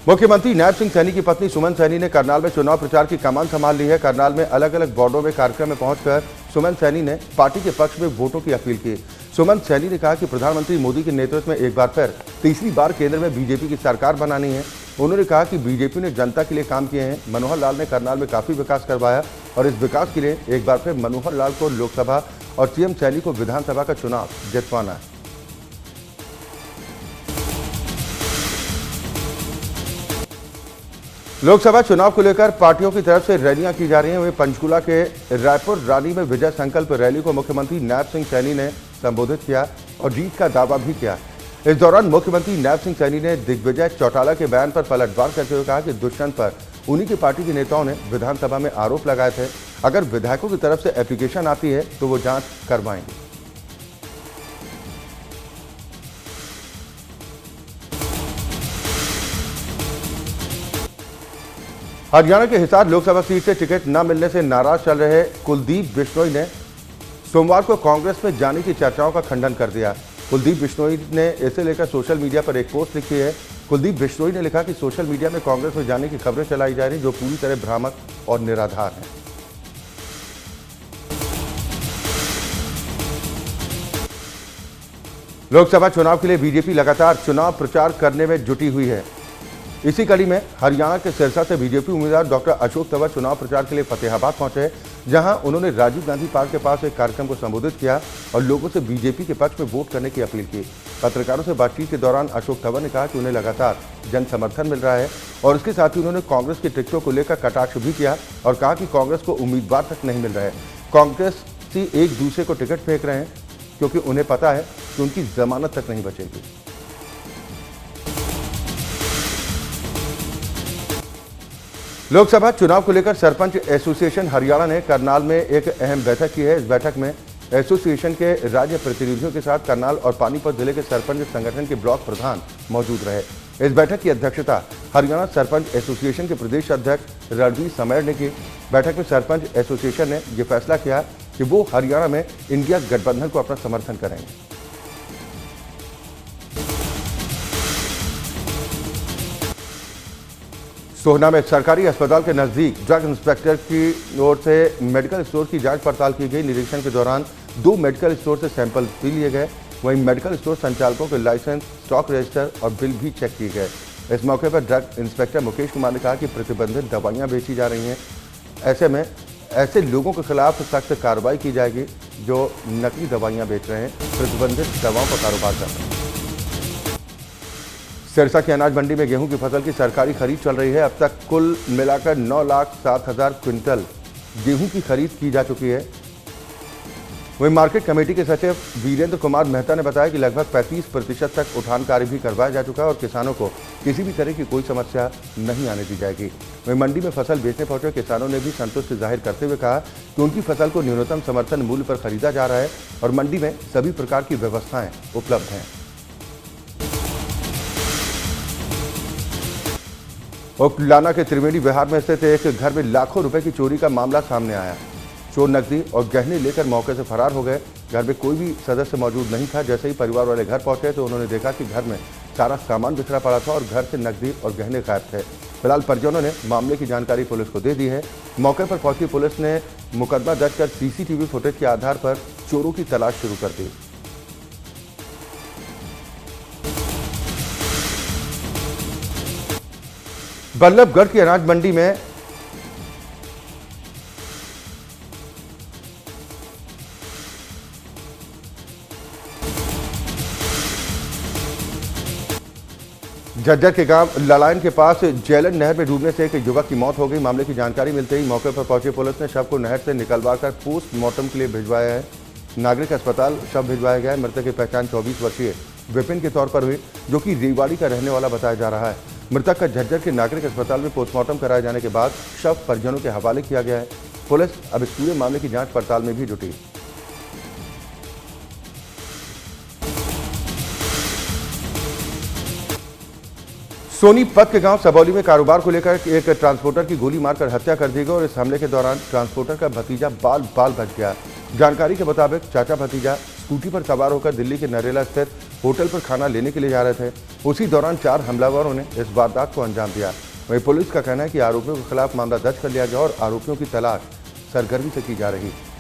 मुख्यमंत्री नायब सिंह सैनी की पत्नी सुमन सैनी ने करनाल में चुनाव प्रचार की कमान संभाल ली है। करनाल में अलग अलग वार्डों में कार्यक्रम में पहुंचकर सुमन सैनी ने पार्टी के पक्ष में वोटों की अपील की। सुमन सैनी ने कहा कि प्रधानमंत्री मोदी के नेतृत्व में एक बार फिर तीसरी बार केंद्र में बीजेपी की सरकार बनानी है। उन्होंने कहा कि बीजेपी ने जनता के लिए काम किए हैं। मनोहर लाल ने करनाल में काफी विकास करवाया और इस विकास के लिए एक बार फिर मनोहर लाल को लोकसभा और सीएम सैनी को विधानसभा का चुनाव जितवाना है। लोकसभा चुनाव को लेकर पार्टियों की तरफ से रैलियां की जा रही हैं। वहीं पंचकुला के रायपुर रानी में विजय संकल्प रैली को मुख्यमंत्री नायब सिंह सैनी ने संबोधित किया और जीत का दावा भी किया। इस दौरान मुख्यमंत्री नायब सिंह सैनी ने दिग्विजय चौटाला के बयान पर पलटवार करते हुए कहा कि दुष्यंत पर उन्हीं की पार्टी के नेताओं ने विधानसभा में आरोप लगाए थे। अगर विधायकों की तरफ से एप्लीकेशन आती है तो वो जांच करवाएंगे। हरियाणा के हिसार लोकसभा सीट से टिकट न मिलने से नाराज चल रहे कुलदीप बिश्नोई ने सोमवार को कांग्रेस में जाने की चर्चाओं का खंडन कर दिया। कुलदीप बिश्नोई ने इसे लेकर सोशल मीडिया पर एक पोस्ट लिखी है। कुलदीप बिश्नोई ने लिखा कि सोशल मीडिया में कांग्रेस में जाने की खबरें चलाई जा रही जो पूरी तरह भ्रामक और निराधार हैं। लोकसभा चुनाव के लिए बीजेपी लगातार चुनाव प्रचार करने में जुटी हुई है। इसी कड़ी में हरियाणा के सिरसा से बीजेपी उम्मीदवार डॉक्टर अशोक तंवर चुनाव प्रचार के लिए फतेहाबाद पहुंचे, जहां उन्होंने राजीव गांधी पार्क के पास एक कार्यक्रम को संबोधित किया और लोगों से बीजेपी के पक्ष में वोट करने की अपील की। पत्रकारों से बातचीत के दौरान अशोक तंवर ने कहा कि उन्हें लगातार जन समर्थन मिल रहा है और इसके साथ ही उन्होंने कांग्रेस की टिकटों को लेकर कटाक्ष भी किया और कहा कि कांग्रेस को उम्मीदवार तक नहीं मिल रहे। कांग्रेस एक दूसरे को टिकट फेंक रहे हैं क्योंकि उन्हें पता है कि उनकी जमानत तक नहीं बचेगी। लोकसभा चुनाव को लेकर सरपंच एसोसिएशन हरियाणा ने करनाल में एक अहम बैठक की है। इस बैठक में एसोसिएशन के राज्य प्रतिनिधियों के साथ करनाल और पानीपत जिले के सरपंच संगठन के ब्लॉक प्रधान मौजूद रहे। इस बैठक की अध्यक्षता हरियाणा सरपंच एसोसिएशन के प्रदेश अध्यक्ष रणवीर समैर ने की। बैठक में सरपंच एसोसिएशन ने यह फैसला किया कि वो हरियाणा में इंडिया गठबंधन को अपना समर्थन करेंगे। सोहना में सरकारी अस्पताल के नजदीक ड्रग इंस्पेक्टर की ओर से मेडिकल स्टोर की जांच पड़ताल की गई। निरीक्षण के दौरान 2 मेडिकल स्टोर से सैंपल भी लिए गए। वहीं मेडिकल स्टोर संचालकों के लाइसेंस, स्टॉक रजिस्टर और बिल भी चेक किए गए। इस मौके पर ड्रग इंस्पेक्टर मुकेश कुमार ने कहा कि प्रतिबंधित दवाइयां बेची जा रही हैं। ऐसे में ऐसे लोगों के खिलाफ सख्त कार्रवाई की जाएगी जो नकली दवाइयां बेच रहे हैं, प्रतिबंधित दवाओं का कारोबार कर रहे हैं। सिरसा की अनाज मंडी में गेहूं की फसल की सरकारी खरीद चल रही है। अब तक कुल मिलाकर 9,07,000 क्विंटल गेहूं की खरीद की जा चुकी है। वहीं मार्केट कमेटी के सचिव वीरेंद्र कुमार मेहता ने बताया कि लगभग 35% तक उठान कार्य भी करवाया जा चुका है और किसानों को किसी भी तरह की कोई समस्या नहीं आने दी जाएगी। वहीं मंडी में फसल बेचने पहुंचे किसानों ने भी संतुष्टि जाहिर करते हुए कहा कि उनकी फसल को न्यूनतम समर्थन मूल्य पर खरीदा जा रहा है और मंडी में सभी प्रकार की व्यवस्थाएं उपलब्ध हैं। ओकलाना के त्रिवेणी विहार में स्थित एक घर में लाखों रुपए की चोरी का मामला सामने आया। चोर नकदी और गहने लेकर मौके से फरार हो गए। घर में कोई भी सदस्य मौजूद नहीं था। जैसे ही परिवार वाले घर पहुंचे तो उन्होंने देखा कि घर में सारा सामान बिखरा पड़ा था और घर से नकदी और गहने गायब थे। फिलहाल परिजनों ने मामले की जानकारी पुलिस को दे दी है। मौके पर पहुंची पुलिस ने मुकदमा दर्ज कर सीसीटीवी फुटेज के आधार पर चोरों की तलाश शुरू कर दी। बल्लभगढ़ की अनाज मंडी में झज्जर के गांव ललायन के पास जेलन नहर में डूबने से एक युवक की मौत हो गई। मामले की जानकारी मिलते ही मौके पर पहुंची पुलिस ने शव को नहर से निकलवाकर पोस्टमार्टम के लिए भिजवाया है। नागरिक अस्पताल शव भिजवाया गया है। मृतक की पहचान 24 वर्षीय विपिन के तौर पर हुई, जो कि रेवाड़ी का रहने वाला बताया जा रहा है। मृतक का झज्जर के नागरिक अस्पताल में पोस्टमार्टम कराए जाने के बाद शव परिजनों के हवाले किया गया है। पुलिस अब इस पूरे मामले की जांच पड़ताल में भी जुटी। सोनीपत के गांव सबौली में कारोबार को लेकर एक ट्रांसपोर्टर की गोली मारकर हत्या कर दी गई और इस हमले के दौरान ट्रांसपोर्टर का भतीजा बाल बच गया। जानकारी के मुताबिक चाचा भतीजा स्कूटी पर सवार होकर दिल्ली के नरेला स्थित होटल पर खाना लेने के लिए जा रहे थे। उसी दौरान 4 हमलावरों ने इस वारदात को अंजाम दिया। वहीं पुलिस का कहना है कि आरोपियों के खिलाफ मामला दर्ज कर लिया गया और आरोपियों की तलाश सरगर्मी से की जा रही है।